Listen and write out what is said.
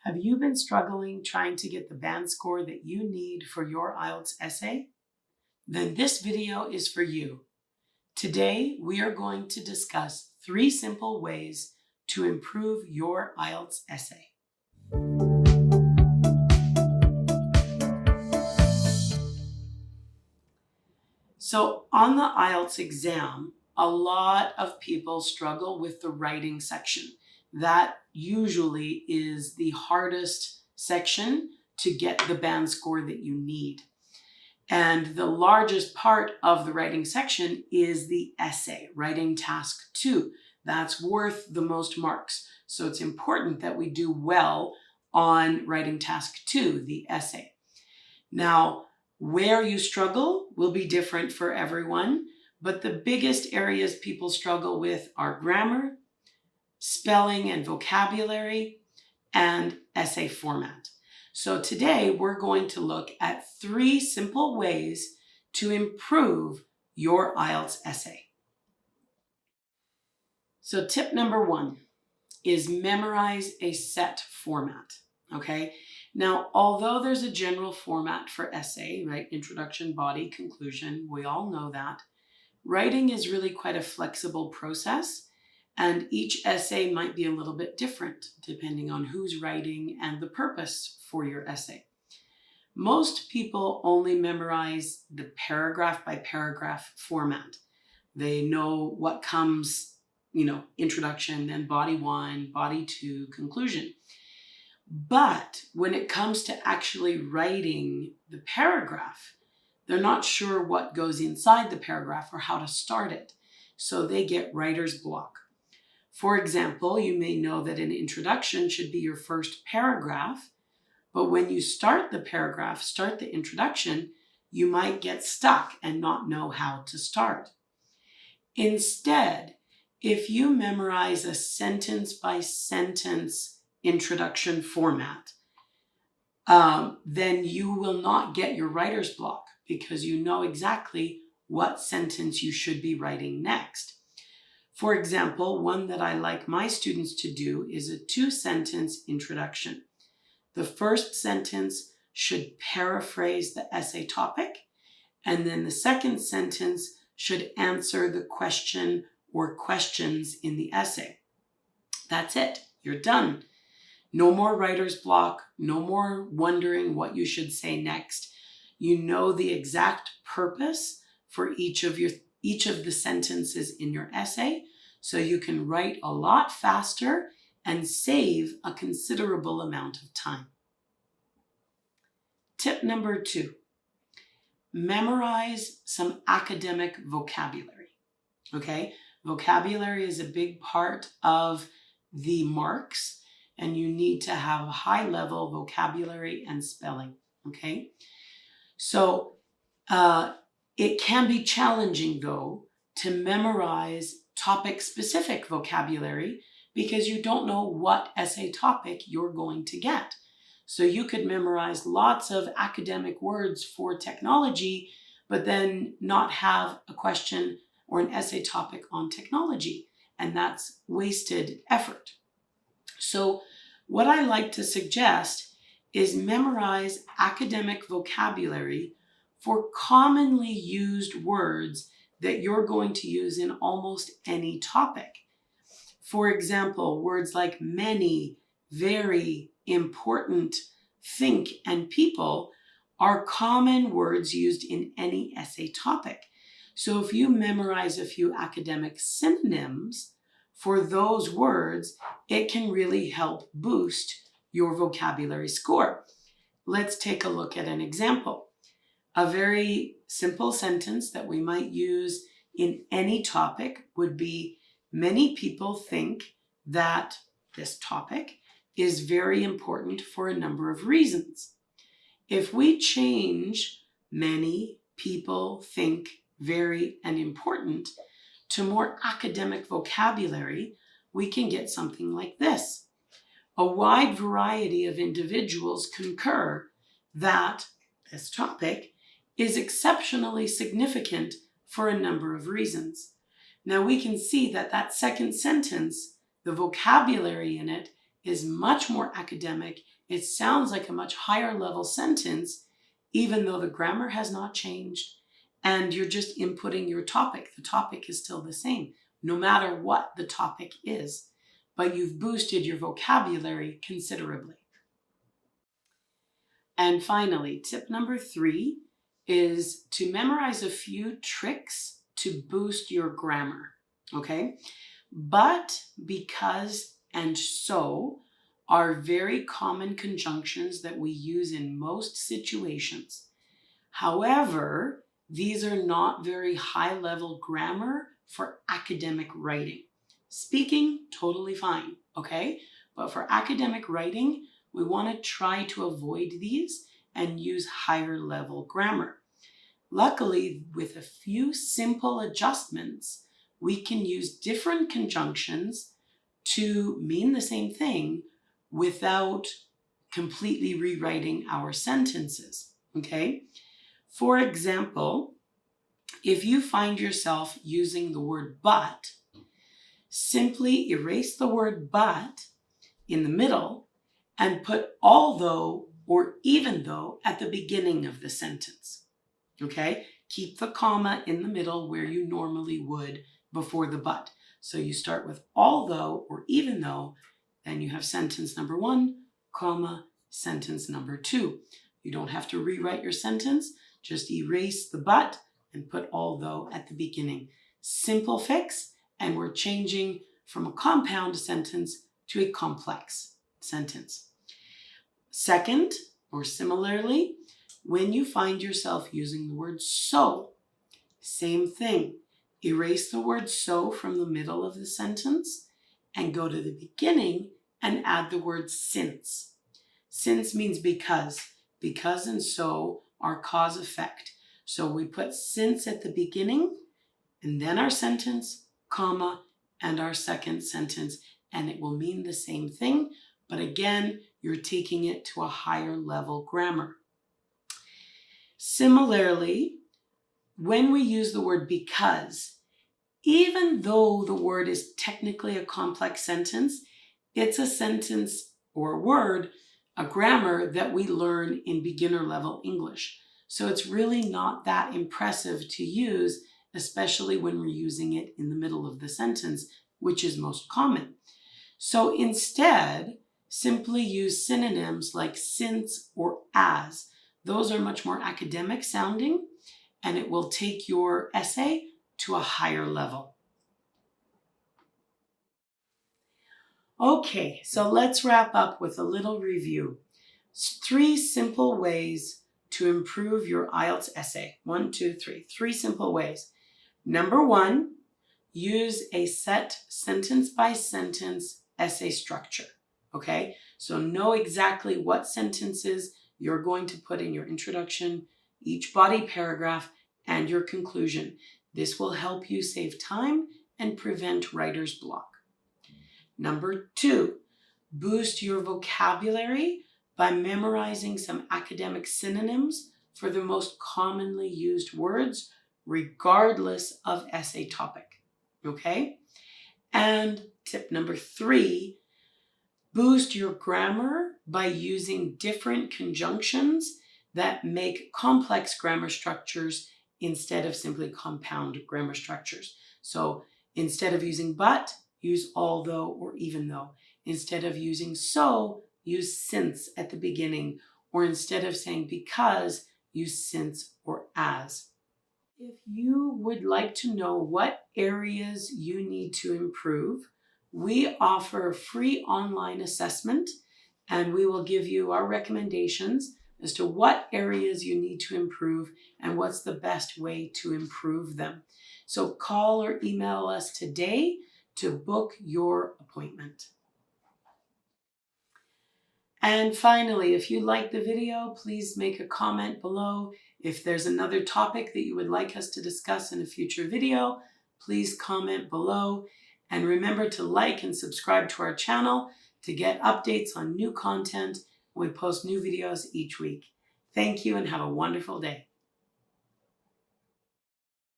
Have you been struggling trying to get the band score that you need for your IELTS essay? Then this video is for you. Today, we are going to discuss 3 simple ways to improve your IELTS essay. So on the IELTS exam, a lot of people struggle with the writing section. That usually is the hardest section to get the band score that you need. And the largest part of the writing section is the essay, writing task 2. That's worth the most marks. So it's important that we do well on writing task 2, the essay. Now, where you struggle will be different for everyone, but the biggest areas people struggle with are grammar, spelling and vocabulary, and essay format. So today we're going to look at 3 simple ways to improve your IELTS essay. So tip number 1 is memorize a set format, okay? Now, although there's a general format for essay, right? Introduction, body, conclusion, we all know that. Writing is really quite a flexible process, and each essay might be a little bit different depending on who's writing and the purpose for your essay. Most people only memorize the paragraph by paragraph format. They know what comes, introduction, then body 1, body 2, conclusion. But when it comes to actually writing the paragraph, they're not sure what goes inside the paragraph or how to start it. So they get writer's block. For example, you may know that an introduction should be your first paragraph, but when you start the paragraph, start the introduction, you might get stuck and not know how to start. Instead, if you memorize a sentence by sentence introduction format, then you will not get your writer's block because you know exactly what sentence you should be writing next. For example, one that I like my students to do is a 2-sentence introduction. The first sentence should paraphrase the essay topic, and then the second sentence should answer the question or questions in the essay. That's it. You're done. No more writer's block, no more wondering what you should say next. You know the exact purpose for each of the sentences in your essay, so you can write a lot faster and save a considerable amount of time. Tip number 2, memorize some academic vocabulary, okay? Vocabulary is a big part of the marks, and you need to have high-level vocabulary and spelling, okay? So it can be challenging, though, to memorize topic-specific vocabulary because you don't know what essay topic you're going to get. So you could memorize lots of academic words for technology, but then not have a question or an essay topic on technology, and that's wasted effort. So what I like to suggest is memorize academic vocabulary for commonly used words that you're going to use in almost any topic. For example, words like many, very, important, think, and people are common words used in any essay topic. So if you memorize a few academic synonyms for those words, it can really help boost your vocabulary score. Let's take a look at an example. A very simple sentence that we might use in any topic would be, many people think that this topic is very important for a number of reasons. If we change many, people, think, very, and important to more academic vocabulary, we can get something like this. A wide variety of individuals concur that this topic is exceptionally significant for a number of reasons. Now we can see that that second sentence, the vocabulary in it is much more academic. It sounds like a much higher level sentence, even though the grammar has not changed and you're just inputting your topic. The topic is still the same, no matter what the topic is, but you've boosted your vocabulary considerably. And finally, tip number 3 is to memorize a few tricks to boost your grammar, okay? But, because, and so are very common conjunctions that we use in most situations. However, these are not very high-level grammar for academic writing. Speaking, totally fine, okay? But for academic writing, we want to try to avoid these and use higher level grammar. Luckily, with a few simple adjustments, we can use different conjunctions to mean the same thing without completely rewriting our sentences, okay? For example, if you find yourself using the word but, simply erase the word but in the middle and put although or even though at the beginning of the sentence, okay? Keep the comma in the middle where you normally would before the but. So you start with although or even though, then you have sentence number 1, comma, sentence number 2. You don't have to rewrite your sentence, just erase the but and put although at the beginning. Simple fix, and we're changing from a compound sentence to a complex sentence. Second, or similarly, when you find yourself using the word so, same thing. Erase the word so from the middle of the sentence and go to the beginning and add the word since. Since means because. Because and so are cause effect. So we put since at the beginning and then our sentence, comma, and our second sentence, and it will mean the same thing, but again, you're taking it to a higher level grammar. Similarly, when we use the word because, even though the word is technically a complex sentence, it's a sentence or a word, a grammar that we learn in beginner level English. So it's really not that impressive to use, especially when we're using it in the middle of the sentence, which is most common. So instead, simply use synonyms like since or as. Those are much more academic sounding, and it will take your essay to a higher level. Okay, so let's wrap up with a little review. 3 simple ways to improve your IELTS essay. 1, 2, 3. 3 simple ways. Number 1, use a set sentence by sentence essay structure. Okay, so know exactly what sentences you're going to put in your introduction, each body paragraph, and your conclusion. This will help you save time and prevent writer's block. Number 2, boost your vocabulary by memorizing some academic synonyms for the most commonly used words, regardless of essay topic. Okay? And tip number 3, boost your grammar by using different conjunctions that make complex grammar structures instead of simply compound grammar structures. So instead of using but, use although or even though. Instead of using so, use since at the beginning. Or instead of saying because, use since or as. If you would like to know what areas you need to improve, we offer a free online assessment, and we will give you our recommendations as to what areas you need to improve and what's the best way to improve them. So call or email us today to book your appointment. And finally, if you like the video, please make a comment below. If there's another topic that you would like us to discuss in a future video, please comment below. And remember to like and subscribe to our channel to get updates on new content. We post new videos each week. Thank you and have a wonderful day.